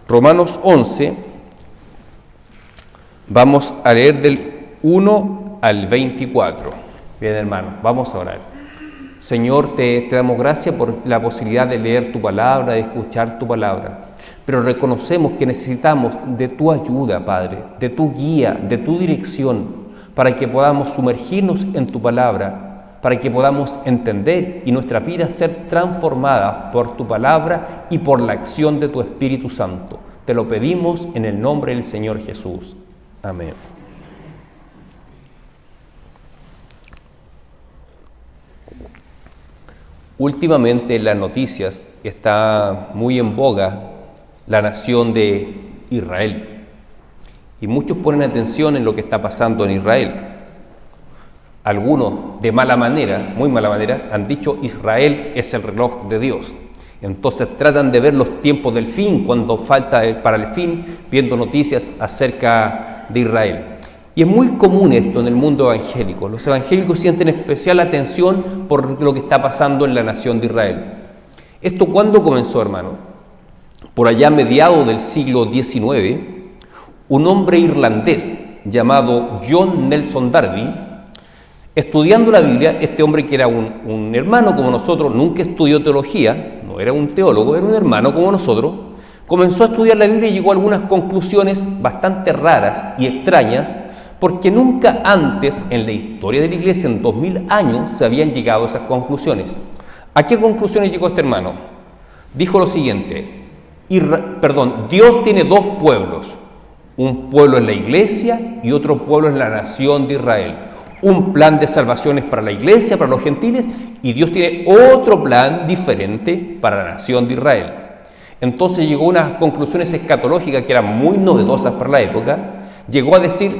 Romanos 11, vamos a leer del 1 al 24. Bien, hermanos, vamos a orar. Señor, te damos gracias por la posibilidad de leer tu palabra, de escuchar tu palabra. Pero reconocemos que necesitamos de tu ayuda, Padre, de tu guía, de tu dirección, para que podamos sumergirnos en tu palabra, para que podamos entender y nuestra vida ser transformada por tu palabra y por la acción de tu Espíritu Santo. Te lo pedimos en el nombre del Señor Jesús. Amén. Últimamente en las noticias está muy en boga la nación de Israel. Y muchos ponen atención en lo que está pasando en Israel. Algunos, de mala manera, muy mala manera, han dicho Israel es el reloj de Dios. Entonces tratan de ver los tiempos del fin, cuando falta para el fin, viendo noticias acerca de Israel. Y es muy común esto en el mundo evangélico. Los evangélicos sienten especial atención por lo que está pasando en la nación de Israel. ¿Esto cuándo comenzó, hermano? Por allá a mediados del siglo XIX, un hombre irlandés llamado John Nelson Darby, estudiando la Biblia, este hombre que era un hermano como nosotros, nunca estudió teología, no era un teólogo, era un hermano como nosotros, comenzó a estudiar la Biblia y llegó a algunas conclusiones bastante raras y extrañas, porque nunca antes en la historia de la iglesia, en 2000 años, se habían llegado a esas conclusiones. ¿A qué conclusiones llegó este hermano? Dijo lo siguiente: Dios tiene dos pueblos, un pueblo en la iglesia y otro pueblo en la nación de Israel. Un plan de salvaciones para la iglesia, para los gentiles, y Dios tiene otro plan diferente para la nación de Israel. Entonces llegó a unas conclusiones escatológicas que eran muy novedosas para la época. Llegó a decir: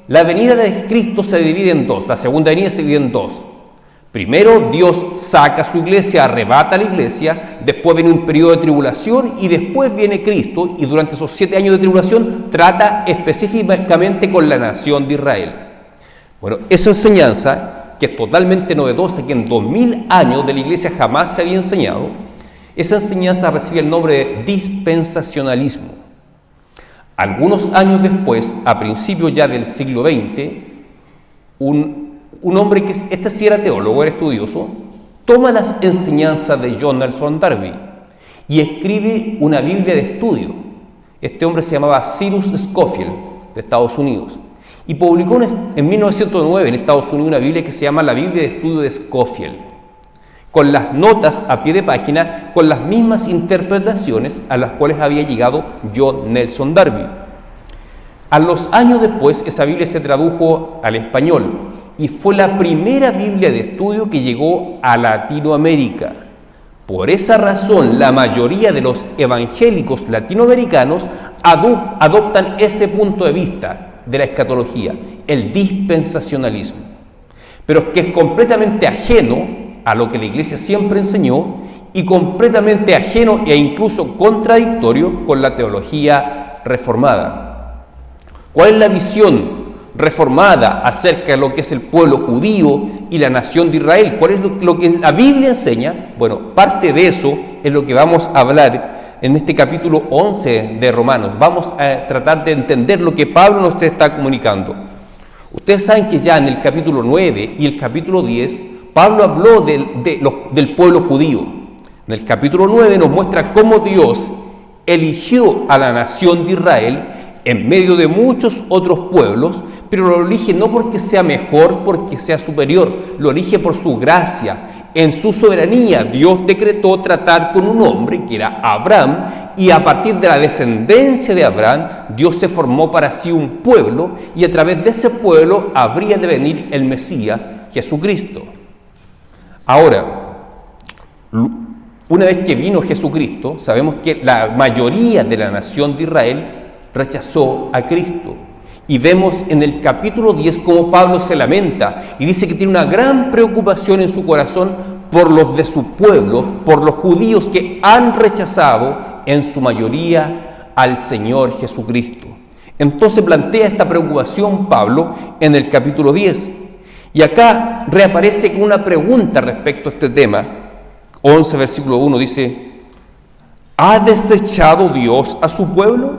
la venida de Cristo se divide en dos, la segunda venida se divide en dos. Primero, Dios saca a su iglesia, arrebata a la iglesia, después viene un periodo de tribulación y después viene Cristo, y durante esos 7 años de tribulación trata específicamente con la nación de Israel. Bueno, esa enseñanza, que es totalmente novedosa, que en 2000 años de la iglesia jamás se había enseñado, esa enseñanza recibe el nombre de dispensacionalismo. Algunos años después, a principios ya del siglo XX, un hombre que este sí era teólogo, era estudioso, toma las enseñanzas de John Nelson Darby y escribe una Biblia de estudio. Este hombre se llamaba Cyrus Scofield, de Estados Unidos, y publicó en 1909 en Estados Unidos una Biblia que se llama la Biblia de Estudio de Scofield, con las notas a pie de página, con las mismas interpretaciones a las cuales había llegado John Nelson Darby. A los años después, esa Biblia se tradujo al español y fue la primera Biblia de estudio que llegó a Latinoamérica. Por esa razón, la mayoría de los evangélicos latinoamericanos adoptan ese punto de vista de la escatología, el dispensacionalismo, pero que es completamente ajeno a lo que la iglesia siempre enseñó y completamente ajeno e incluso contradictorio con la teología reformada. ¿Cuál es la visión reformada acerca de lo que es el pueblo judío y la nación de Israel? ¿Cuál es lo que la Biblia enseña? Bueno, parte de eso es lo que vamos a hablar en este capítulo 11 de Romanos. Vamos a tratar de entender lo que Pablo nos está comunicando. Ustedes saben que ya en el capítulo 9 y el capítulo 10, Pablo habló del pueblo judío. En el capítulo 9 nos muestra cómo Dios eligió a la nación de Israel en medio de muchos otros pueblos, pero lo elige no porque sea mejor, porque sea superior, lo elige por su gracia. En su soberanía, Dios decretó tratar con un hombre que era Abraham, y a partir de la descendencia de Abraham, Dios se formó para sí un pueblo, y a través de ese pueblo habría de venir el Mesías, Jesucristo. Ahora, una vez que vino Jesucristo, sabemos que la mayoría de la nación de Israel rechazó a Cristo. Y vemos en el capítulo 10 cómo Pablo se lamenta y dice que tiene una gran preocupación en su corazón por los de su pueblo, por los judíos que han rechazado en su mayoría al Señor Jesucristo. Entonces plantea esta preocupación Pablo en el capítulo 10. Y acá reaparece con una pregunta respecto a este tema. 11, versículo 1 dice: ¿ha desechado Dios a su pueblo?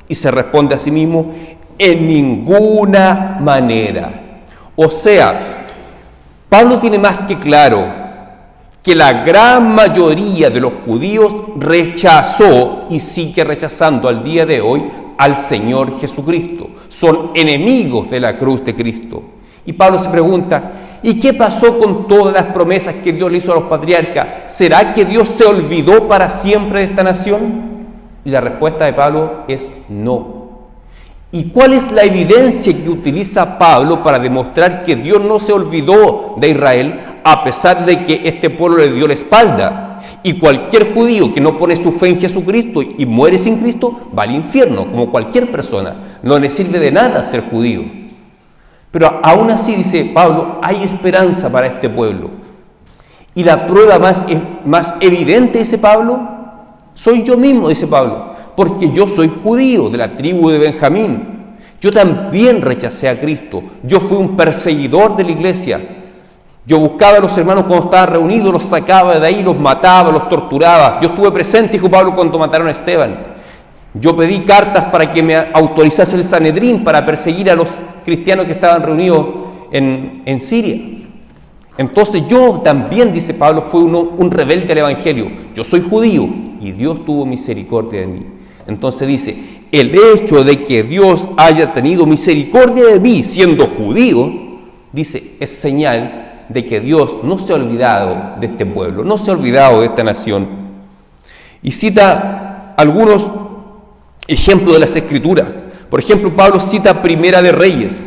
Y se responde a sí mismo, en ninguna manera. O sea, Pablo tiene más que claro que la gran mayoría de los judíos rechazó y sigue rechazando al día de hoy al Señor Jesucristo. Son enemigos de la cruz de Cristo. Y Pablo se pregunta, ¿y qué pasó con todas las promesas que Dios le hizo a los patriarcas? ¿Será que Dios se olvidó para siempre de esta nación? Y la respuesta de Pablo es no. ¿Y cuál es la evidencia que utiliza Pablo para demostrar que Dios no se olvidó de Israel a pesar de que este pueblo le dio la espalda? Y cualquier judío que no pone su fe en Jesucristo y muere sin Cristo va al infierno, como cualquier persona. No le sirve de nada ser judío. Pero aún así, dice Pablo, hay esperanza para este pueblo. Y la prueba más evidente, dice Pablo, soy yo mismo, dice Pablo. Porque yo soy judío de la tribu de Benjamín. Yo también rechacé a Cristo. Yo fui un perseguidor de la iglesia. Yo buscaba a los hermanos cuando estaban reunidos, los sacaba de ahí, los mataba, los torturaba. Yo estuve presente, dijo Pablo, cuando mataron a Esteban. Yo pedí cartas para que me autorizase el Sanedrín para perseguir a los cristianos que estaban reunidos en Siria. Entonces yo también, dice Pablo, fui un rebelde al Evangelio. Yo soy judío y Dios tuvo misericordia de mí. Entonces dice, el hecho de que Dios haya tenido misericordia de mí siendo judío, dice, es señal de que Dios no se ha olvidado de este pueblo, no se ha olvidado de esta nación. Y cita algunos ejemplos de las Escrituras. Por ejemplo, Pablo cita Primera de Reyes,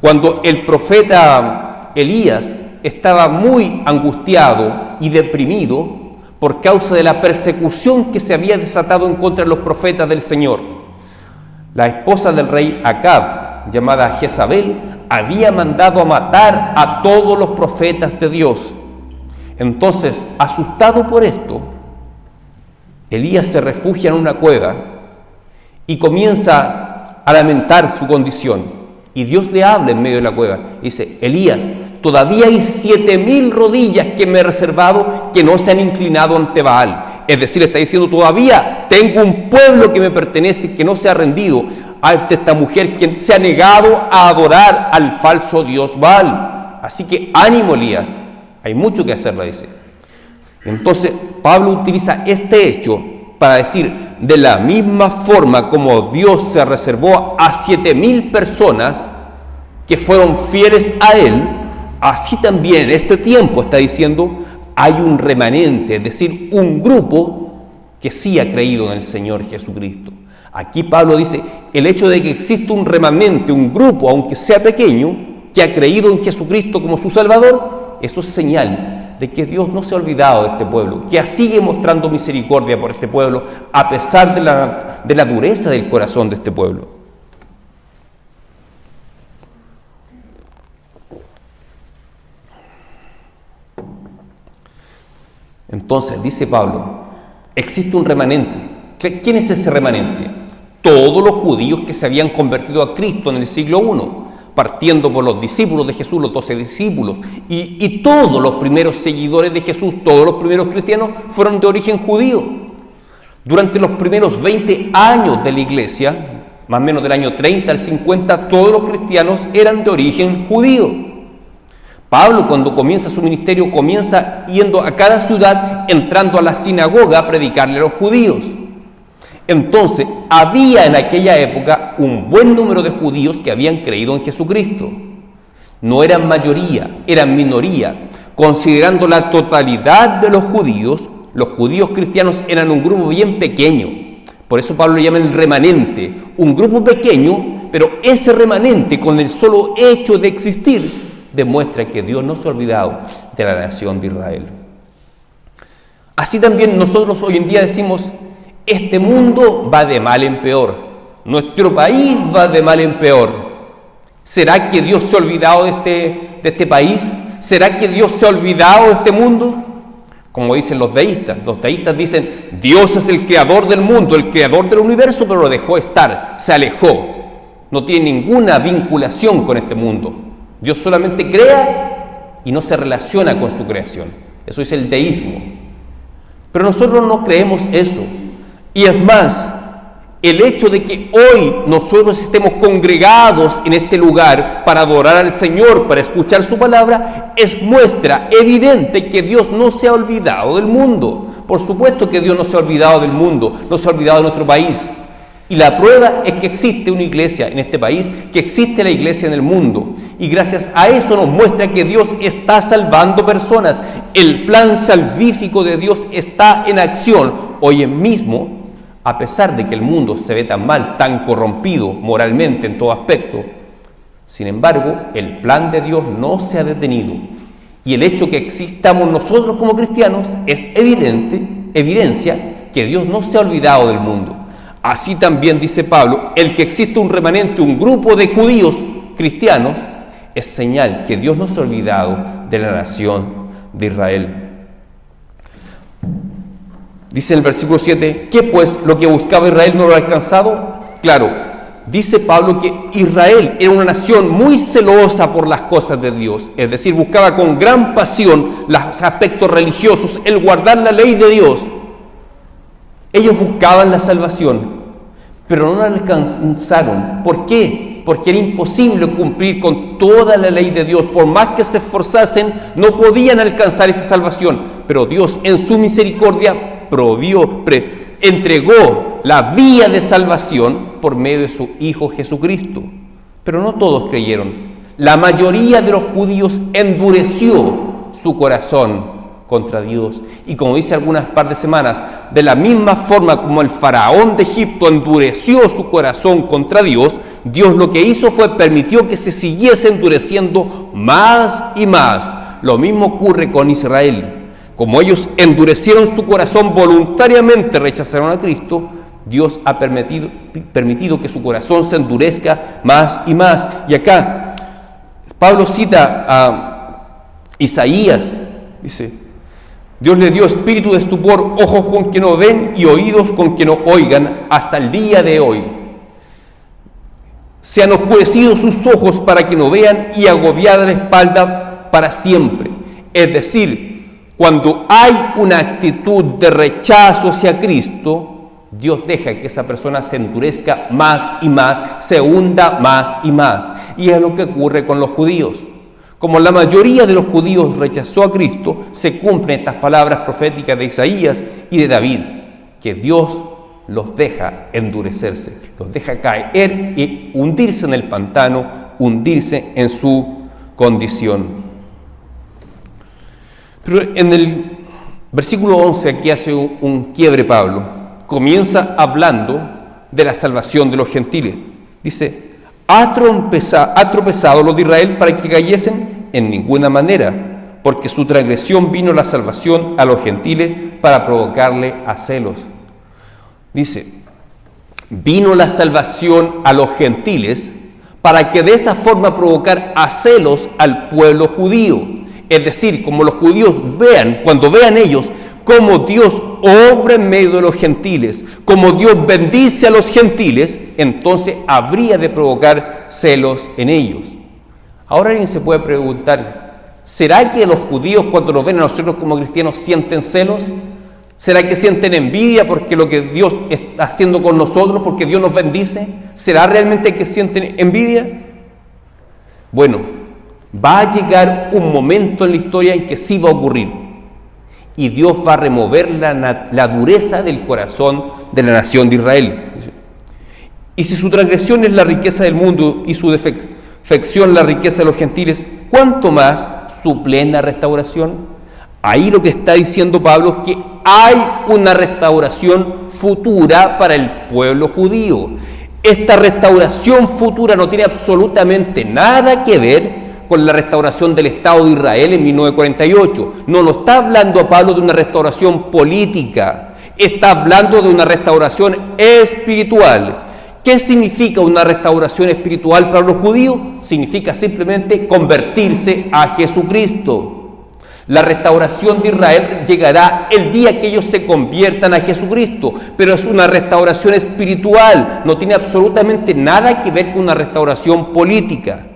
cuando el profeta Elías estaba muy angustiado y deprimido por causa de la persecución que se había desatado en contra de los profetas del Señor. La esposa del rey Acab, llamada Jezabel, había mandado a matar a todos los profetas de Dios. Entonces, asustado por esto, Elías se refugia en una cueva y comienza a lamentar su condición. Y Dios le habla en medio de la cueva. Dice, Elías, todavía hay 7,000 rodillas que me he reservado que no se han inclinado ante Baal. Es decir, está diciendo, todavía tengo un pueblo que me pertenece que no se ha rendido ante esta mujer que se ha negado a adorar al falso Dios Baal. Así que ánimo, Elías, hay mucho que hacer, le dice. Entonces, Pablo utiliza este hecho para decir, de la misma forma como Dios se reservó a 7,000 personas que fueron fieles a Él, así también en este tiempo, está diciendo, hay un remanente, es decir, un grupo que sí ha creído en el Señor Jesucristo. Aquí Pablo dice, el hecho de que existe un remanente, un grupo, aunque sea pequeño, que ha creído en Jesucristo como su Salvador, eso es señal de que Dios no se ha olvidado de este pueblo, que sigue mostrando misericordia por este pueblo, a pesar de la dureza del corazón de este pueblo. Entonces, dice Pablo, existe un remanente. ¿Quién es ese remanente? Todos los judíos que se habían convertido a Cristo en el siglo I, partiendo por los discípulos de Jesús, los 12 discípulos, y todos los primeros seguidores de Jesús, todos los primeros cristianos, fueron de origen judío. Durante los primeros 20 años de la iglesia, más o menos del año 30 al 50, todos los cristianos eran de origen judío. Pablo, cuando comienza su ministerio, comienza yendo a cada ciudad, entrando a la sinagoga a predicarle a los judíos. Entonces, había en aquella época un buen número de judíos que habían creído en Jesucristo. No eran mayoría, eran minoría. Considerando la totalidad de los judíos cristianos eran un grupo bien pequeño. Por eso Pablo le llama el remanente, un grupo pequeño, pero ese remanente, con el solo hecho de existir, demuestra que Dios no se ha olvidado de la nación de Israel. Así también nosotros hoy en día decimos, este mundo va de mal en peor, nuestro país va de mal en peor. ¿Será que Dios se ha olvidado de este país? ¿Será que Dios se ha olvidado de este mundo? Como dicen los deístas dicen, Dios es el creador del mundo, el creador del universo, pero lo dejó estar, se alejó, no tiene ninguna vinculación con este mundo. Dios solamente crea y no se relaciona con su creación. Eso es el deísmo. Pero nosotros no creemos eso. Y es más, el hecho de que hoy nosotros estemos congregados en este lugar para adorar al Señor, para escuchar su palabra, es muestra evidente que Dios no se ha olvidado del mundo. Por supuesto que Dios no se ha olvidado del mundo, no se ha olvidado de nuestro país. Y la prueba es que existe una iglesia en este país, que existe la iglesia en el mundo. Y gracias a eso nos muestra que Dios está salvando personas. El plan salvífico de Dios está en acción hoy mismo, a pesar de que el mundo se ve tan mal, tan corrompido moralmente en todo aspecto. Sin embargo, el plan de Dios no se ha detenido. Y el hecho que existamos nosotros como cristianos es evidencia que Dios no se ha olvidado del mundo. Así también dice Pablo, el que existe un remanente, un grupo de judíos cristianos, es señal que Dios no se ha olvidado de la nación de Israel. Dice en el versículo 7, ¿qué pues lo que buscaba Israel no lo ha alcanzado? Claro, dice Pablo que Israel era una nación muy celosa por las cosas de Dios, es decir, buscaba con gran pasión los aspectos religiosos, el guardar la ley de Dios. Ellos buscaban la salvación, pero no la alcanzaron. ¿Por qué? Porque era imposible cumplir con toda la ley de Dios. Por más que se esforzasen, no podían alcanzar esa salvación. Pero Dios, en su misericordia, entregó la vía de salvación por medio de su Hijo Jesucristo. Pero no todos creyeron. La mayoría de los judíos endureció su corazón contra Dios. Y como dice algunas par de semanas, de la misma forma como el faraón de Egipto endureció su corazón contra Dios, Dios lo que hizo fue permitió que se siguiese endureciendo más y más. Lo mismo ocurre con Israel. Como ellos endurecieron su corazón voluntariamente, rechazaron a Cristo, Dios ha permitido que su corazón se endurezca más y más. Y acá Pablo cita a Isaías, dice: Dios le dio espíritu de estupor, ojos con que no ven y oídos con que no oigan, hasta el día de hoy. Se han oscurecido sus ojos para que no vean y agobiada la espalda para siempre. Es decir, cuando hay una actitud de rechazo hacia Cristo, Dios deja que esa persona se endurezca más y más, se hunda más y más. Y es lo que ocurre con los judíos. Como la mayoría de los judíos rechazó a Cristo, se cumplen estas palabras proféticas de Isaías y de David, que Dios los deja endurecerse, los deja caer y hundirse en el pantano, hundirse en su condición. Pero en el versículo 11 aquí hace un quiebre Pablo, comienza hablando de la salvación de los gentiles. Dice: ¿Ha tropezado los de Israel para que cayesen? En ninguna manera, porque su transgresión vino la salvación a los gentiles para provocarle a celos. Dice, vino la salvación a los gentiles para que de esa forma provocar a celos al pueblo judío. Es decir, como los judíos cuando vean ellos cómo Dios obra en medio de los gentiles, cómo Dios bendice a los gentiles, entonces habría de provocar celos en ellos. Ahora alguien se puede preguntar, ¿será que los judíos cuando nos ven a nosotros como cristianos sienten celos? ¿Será que sienten envidia porque lo que Dios está haciendo con nosotros, porque Dios nos bendice? ¿Será realmente que sienten envidia? Bueno, va a llegar un momento en la historia en que sí va a ocurrir. Y Dios va a remover la dureza del corazón de la nación de Israel. Y si su transgresión es la riqueza del mundo y su defección la riqueza de los gentiles, ¿cuánto más su plena restauración? Ahí lo que está diciendo Pablo es que hay una restauración futura para el pueblo judío. Esta restauración futura no tiene absolutamente nada que ver con la restauración del Estado de Israel en 1948. No está hablando a Pablo de una restauración política, está hablando de una restauración espiritual. ¿Qué significa una restauración espiritual para los judíos? Significa simplemente convertirse a Jesucristo. La restauración de Israel llegará el día que ellos se conviertan a Jesucristo, pero es una restauración espiritual, no tiene absolutamente nada que ver con una restauración política.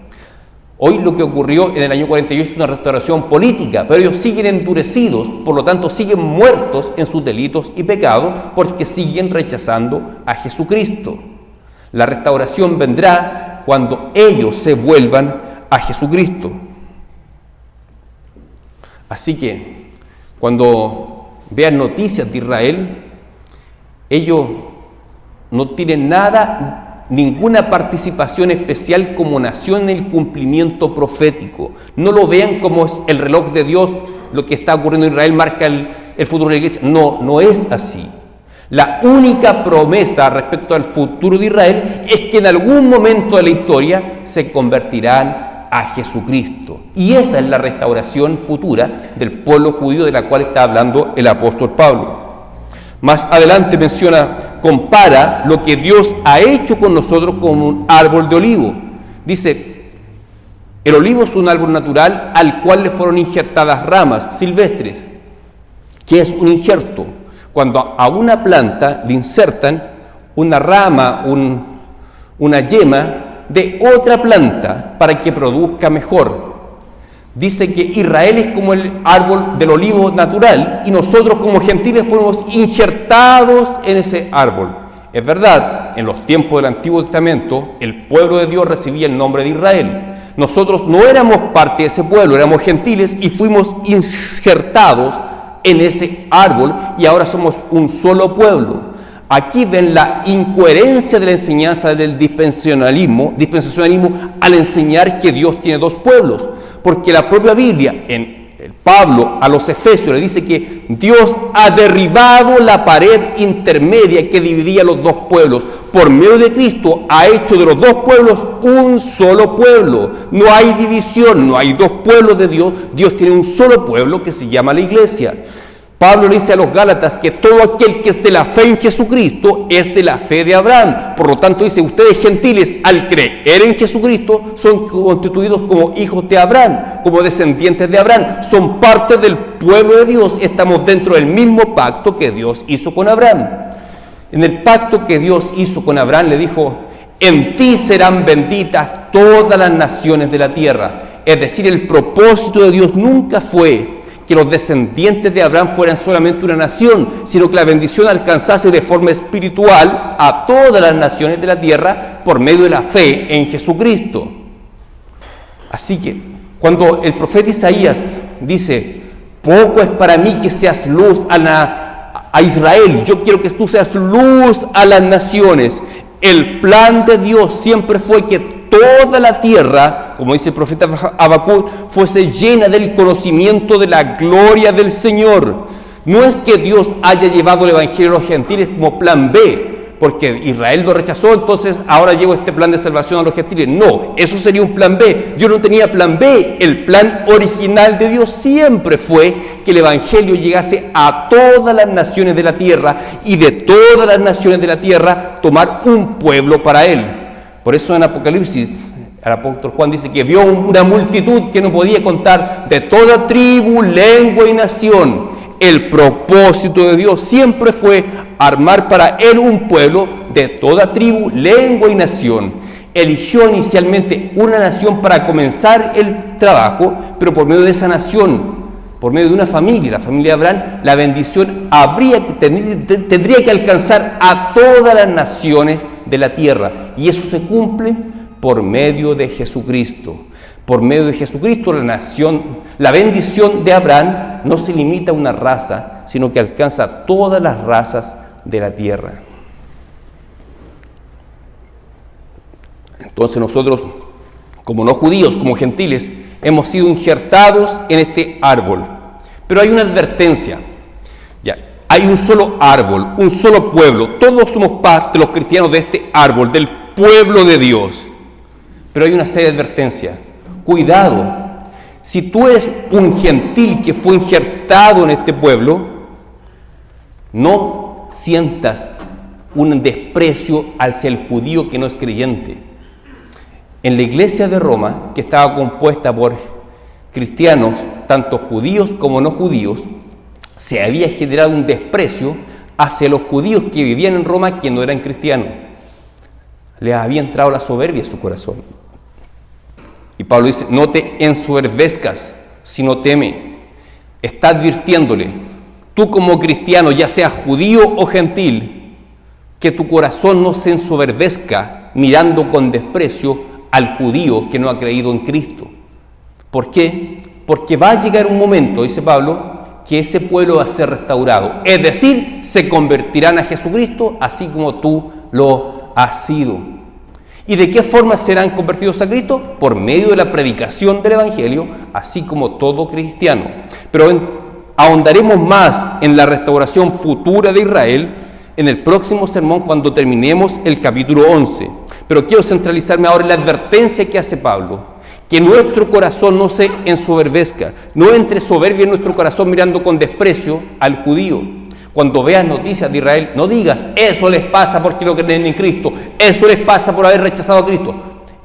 Hoy lo que ocurrió en el año 48 es una restauración política, pero ellos siguen endurecidos, por lo tanto siguen muertos en sus delitos y pecados porque siguen rechazando a Jesucristo. La restauración vendrá cuando ellos se vuelvan a Jesucristo. Así que cuando vean noticias de Israel, ellos no tienen ninguna participación especial como nación en el cumplimiento profético. No lo vean como es el reloj de Dios, lo que está ocurriendo en Israel marca el futuro de la iglesia. No, no es así. La única promesa respecto al futuro de Israel es que en algún momento de la historia se convertirán a Jesucristo. Y esa es la restauración futura del pueblo judío de la cual está hablando el apóstol Pablo. Más adelante compara lo que Dios ha hecho con nosotros como un árbol de olivo. Dice, el olivo es un árbol natural al cual le fueron injertadas ramas silvestres. ¿Qué es un injerto? Cuando a una planta le insertan una rama, una yema de otra planta para que produzca mejor. Dice que Israel es como el árbol del olivo natural y nosotros como gentiles fuimos injertados en ese árbol. Es verdad, en los tiempos del Antiguo Testamento el pueblo de Dios recibía el nombre de Israel. Nosotros no éramos parte de ese pueblo, éramos gentiles y fuimos injertados en ese árbol y ahora somos un solo pueblo. Aquí ven la incoherencia de la enseñanza del dispensacionalismo al enseñar que Dios tiene dos pueblos, porque la propia Biblia, en Pablo a los Efesios le dice que Dios ha derribado la pared intermedia que dividía los dos pueblos. Por medio de Cristo ha hecho de los dos pueblos un solo pueblo. No hay división, no hay dos pueblos de Dios. Dios tiene un solo pueblo que se llama la iglesia. Pablo le dice a los Gálatas que todo aquel que es de la fe en Jesucristo es de la fe de Abraham. Por lo tanto dice, ustedes gentiles al creer en Jesucristo son constituidos como hijos de Abraham, como descendientes de Abraham. Son parte del pueblo de Dios, estamos dentro del mismo pacto que Dios hizo con Abraham. En el pacto que Dios hizo con Abraham le dijo, en ti serán benditas todas las naciones de la tierra. Es decir, el propósito de Dios nunca fue que los descendientes de Abraham fueran solamente una nación, sino que la bendición alcanzase de forma espiritual a todas las naciones de la tierra por medio de la fe en Jesucristo. Así que cuando el profeta Isaías dice, poco es para mí que seas luz a Israel, yo quiero que tú seas luz a las naciones. El plan de Dios siempre fue que toda la tierra, como dice el profeta Habacuc, fuese llena del conocimiento de la gloria del Señor. No es que Dios haya llevado el evangelio a los gentiles como plan B, porque Israel lo rechazó, entonces ahora llevo este plan de salvación a los gentiles. No, eso sería un plan B. Dios no tenía plan B. El plan original de Dios siempre fue que el evangelio llegase a todas las naciones de la tierra y de todas las naciones de la tierra tomar un pueblo para Él. Por eso en Apocalipsis, el apóstol Juan dice que vio una multitud que no podía contar de toda tribu, lengua y nación. El propósito de Dios siempre fue armar para Él un pueblo de toda tribu, lengua y nación. Eligió inicialmente una nación para comenzar el trabajo, pero por medio de esa nación, por medio de una familia, la familia de Abraham, la bendición tendría que alcanzar a todas las naciones de la tierra. Y eso se cumple por medio de Jesucristo. Por medio de Jesucristo la bendición de Abraham no se limita a una raza, sino que alcanza a todas las razas de la tierra. Entonces nosotros, como no judíos, como gentiles, hemos sido injertados en este árbol. Pero hay una advertencia. Hay un solo árbol, un solo pueblo. Todos somos parte, los cristianos, de este árbol, del pueblo de Dios. Pero hay una seria advertencia. Cuidado. Si tú eres un gentil que fue injertado en este pueblo, no sientas un desprecio hacia el judío que no es creyente. En la iglesia de Roma, que estaba compuesta por cristianos, tanto judíos como no judíos, se había generado un desprecio hacia los judíos que vivían en Roma que no eran cristianos. Les había entrado la soberbia en su corazón. Y Pablo dice, no te ensoberbezcas, sino teme. Está advirtiéndole, tú como cristiano, ya seas judío o gentil, que tu corazón no se ensoberbezca mirando con desprecio al judío que no ha creído en Cristo. ¿Por qué? Porque va a llegar un momento, dice Pablo, que ese pueblo va a ser restaurado. Es decir, se convertirán a Jesucristo así como tú lo has sido. ¿Y de qué forma serán convertidos a Cristo? Por medio de la predicación del Evangelio, así como todo cristiano. Pero ahondaremos más en la restauración futura de Israel en el próximo sermón cuando terminemos el capítulo 11. Pero quiero centralizarme ahora en la advertencia que hace Pablo. Que nuestro corazón no se ensoberbezca, no entre soberbia en nuestro corazón mirando con desprecio al judío. Cuando veas noticias de Israel, no digas, eso les pasa porque no creen en Cristo, eso les pasa por haber rechazado a Cristo.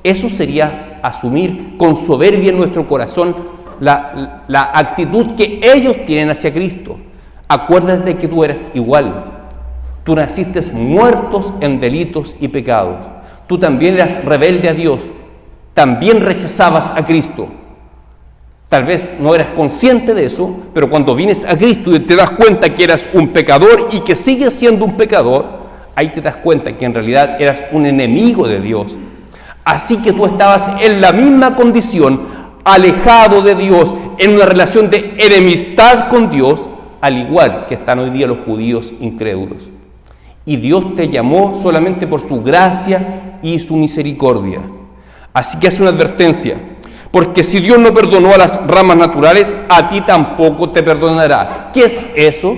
Eso sería asumir con soberbia en nuestro corazón la actitud que ellos tienen hacia Cristo. Acuérdate de que tú eres igual. Tú naciste muertos en delitos y pecados. Tú también eras rebelde a Dios. También rechazabas a Cristo. Tal vez no eras consciente de eso, pero cuando vienes a Cristo y te das cuenta que eras un pecador y que sigues siendo un pecador, ahí te das cuenta que en realidad eras un enemigo de Dios. Así que tú estabas en la misma condición, alejado de Dios, en una relación de enemistad con Dios, al igual que están hoy día los judíos incrédulos. Y Dios te llamó solamente por su gracia y su misericordia. Así que hace una advertencia. Porque si Dios no perdonó a las ramas naturales, a ti tampoco te perdonará. ¿Qué es eso?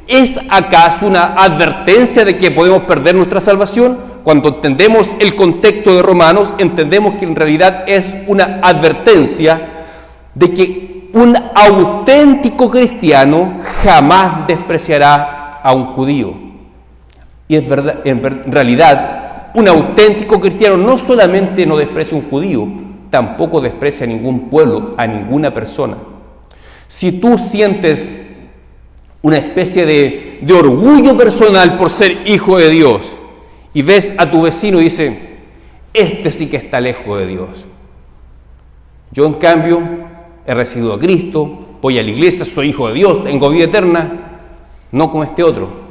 ¿Es acaso una advertencia de que podemos perder nuestra salvación? Cuando entendemos el contexto de Romanos, entendemos que en realidad es una advertencia de que un auténtico cristiano jamás despreciará a un judío. Y es verdad, en realidad, un auténtico cristiano no solamente no desprecia a un judío, tampoco desprecia a ningún pueblo, a ninguna persona. Si tú sientes una especie de orgullo personal por ser hijo de Dios y ves a tu vecino y dices, este sí que está lejos de Dios. Yo en cambio he recibido a Cristo, voy a la iglesia, soy hijo de Dios, tengo vida eterna, no como este otro.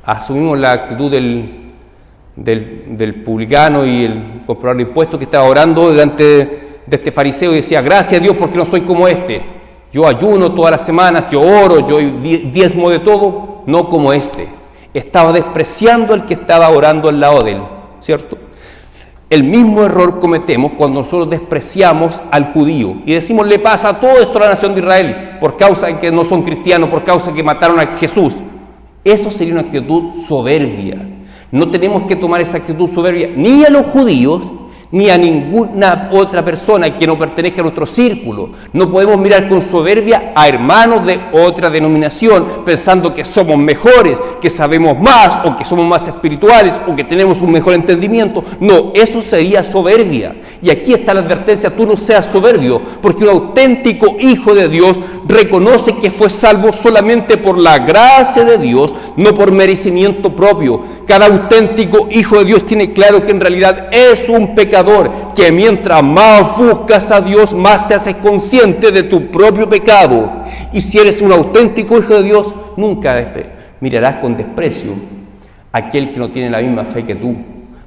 Asumimos la actitud del publicano y el comprador de impuestos que estaba orando delante de este fariseo y decía, gracias a Dios porque no soy como este. Yo ayuno todas las semanas, yo oro, yo diezmo de todo, no como este. Estaba despreciando al que estaba orando al lado de él, ¿cierto? El mismo error cometemos cuando nosotros despreciamos al judío y decimos, le pasa todo esto a la nación de Israel por causa de que no son cristianos, por causa de que mataron a Jesús. Eso sería una actitud soberbia. No tenemos que tomar esa actitud soberbia ni a los judíos, ni a ninguna otra persona que no pertenezca a nuestro círculo. No podemos mirar con soberbia a hermanos de otra denominación, pensando que somos mejores, que sabemos más, o que somos más espirituales, o que tenemos un mejor entendimiento. No, eso sería soberbia. Y aquí está la advertencia, tú no seas soberbio, porque un auténtico hijo de Dios reconoce que fue salvo solamente por la gracia de Dios, no por merecimiento propio. Cada auténtico hijo de Dios tiene claro que en realidad es un pecador, que mientras más buscas a Dios, más te haces consciente de tu propio pecado. Y si eres un auténtico hijo de Dios, nunca mirarás con desprecio a aquel que no tiene la misma fe que tú,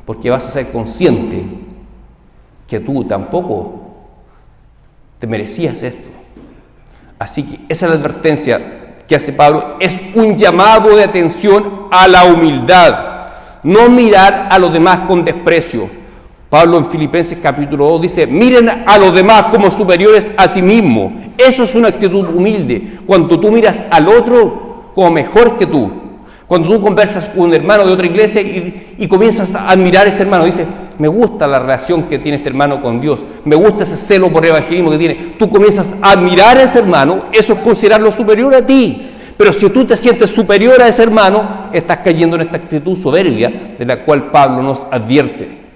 porque vas a ser consciente que tú tampoco te merecías esto. Así que esa es la advertencia que hace Pablo, es un llamado de atención a la humildad, no mirar a los demás con desprecio. Pablo en Filipenses capítulo 2 dice, miren a los demás como superiores a ti mismo. Eso es una actitud humilde, cuando tú miras al otro como mejor que tú. Cuando tú conversas con un hermano de otra iglesia y comienzas a admirar a ese hermano, dices, me gusta la relación que tiene este hermano con Dios, me gusta ese celo por el evangelismo que tiene. Tú comienzas a admirar a ese hermano, eso es considerarlo superior a ti. Pero si tú te sientes superior a ese hermano, estás cayendo en esta actitud soberbia de la cual Pablo nos advierte.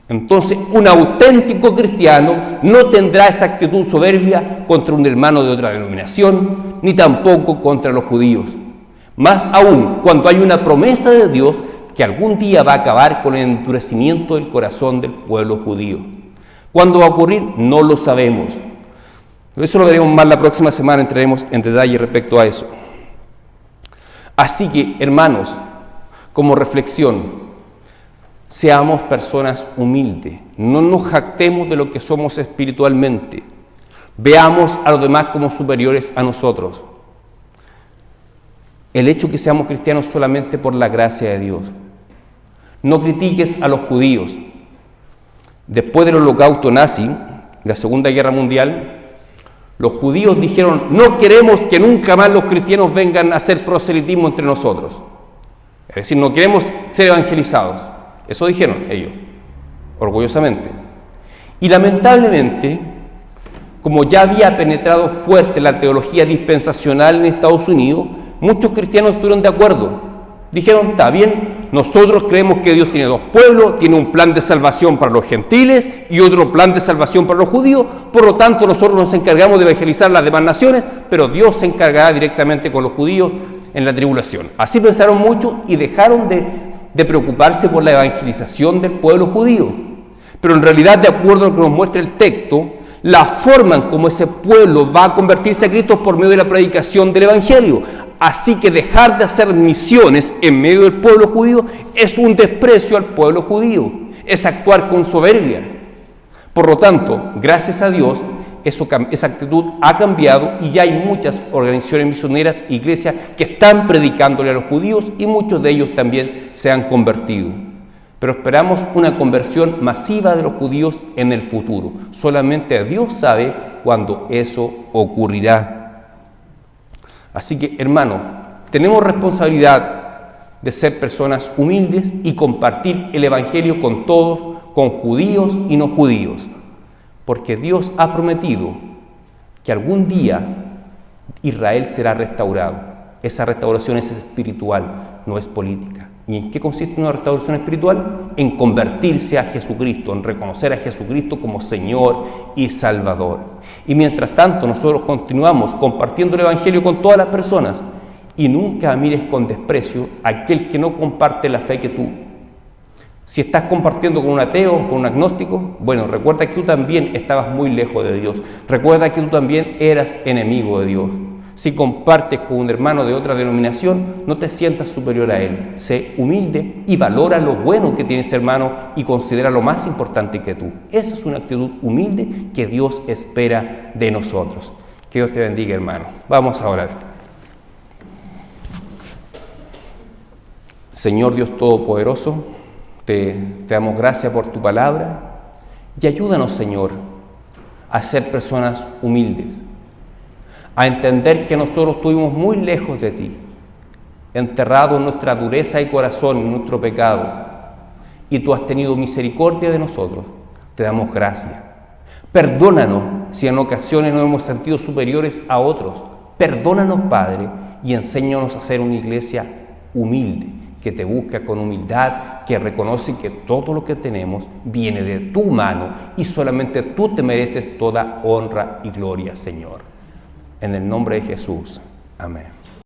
Entonces, un auténtico cristiano no tendrá esa actitud soberbia contra un hermano de otra denominación, ni tampoco contra los judíos. Más aún, cuando hay una promesa de Dios que algún día va a acabar con el endurecimiento del corazón del pueblo judío. ¿Cuándo va a ocurrir? No lo sabemos. Eso lo veremos más la próxima semana, entraremos en detalle respecto a eso. Así que, hermanos, como reflexión, seamos personas humildes, no nos jactemos de lo que somos espiritualmente, veamos a los demás como superiores a nosotros. El hecho que seamos cristianos solamente por la gracia de Dios. No critiques a los judíos. Después del holocausto nazi, la Segunda Guerra Mundial, los judíos dijeron: no queremos que nunca más los cristianos vengan a hacer proselitismo entre nosotros. Es decir, no queremos ser evangelizados. Eso dijeron ellos, orgullosamente. Y lamentablemente, como ya había penetrado fuerte la teología dispensacional en Estados Unidos, muchos cristianos estuvieron de acuerdo. Dijeron: está bien, nosotros creemos que Dios tiene dos pueblos, tiene un plan de salvación para los gentiles y otro plan de salvación para los judíos, por lo tanto nosotros nos encargamos de evangelizar las demás naciones, pero Dios se encargará directamente con los judíos en la tribulación. Así pensaron muchos y dejaron de preocuparse por la evangelización del pueblo judío. Pero en realidad, de acuerdo a lo que nos muestra el texto, la forma en cómo ese pueblo va a convertirse a Cristo es por medio de la predicación del Evangelio. Así que dejar de hacer misiones en medio del pueblo judío es un desprecio al pueblo judío, es actuar con soberbia. Por lo tanto, gracias a Dios, esa actitud ha cambiado y ya hay muchas organizaciones misioneras, iglesias que están predicándole a los judíos y muchos de ellos también se han convertido. Pero esperamos una conversión masiva de los judíos en el futuro. Solamente Dios sabe cuándo eso ocurrirá. Así que, hermanos, tenemos responsabilidad de ser personas humildes y compartir el Evangelio con todos, con judíos y no judíos. Porque Dios ha prometido que algún día Israel será restaurado. Esa restauración es espiritual, no es política. ¿Y en qué consiste una restauración espiritual? En convertirse a Jesucristo, en reconocer a Jesucristo como Señor y Salvador. Y mientras tanto nosotros continuamos compartiendo el Evangelio con todas las personas y nunca mires con desprecio a aquel que no comparte la fe que tú. Si estás compartiendo con un ateo, con un agnóstico, bueno, recuerda que tú también estabas muy lejos de Dios. Recuerda que tú también eras enemigo de Dios. Si compartes con un hermano de otra denominación, no te sientas superior a él. Sé humilde y valora lo bueno que tiene ese hermano y considera lo más importante que tú. Esa es una actitud humilde que Dios espera de nosotros. Que Dios te bendiga, hermano. Vamos a orar. Señor Dios Todopoderoso, te damos gracias por tu palabra y ayúdanos, Señor, a ser personas humildes, a entender que nosotros estuvimos muy lejos de ti, enterrados en nuestra dureza de corazón, en nuestro pecado, y tú has tenido misericordia de nosotros. Te damos gracias. Perdónanos si en ocasiones nos hemos sentido superiores a otros. Perdónanos, Padre, y enséñanos a ser una iglesia humilde, que te busca con humildad, que reconoce que todo lo que tenemos viene de tu mano y solamente tú te mereces toda honra y gloria, Señor. En el nombre de Jesús. Amén.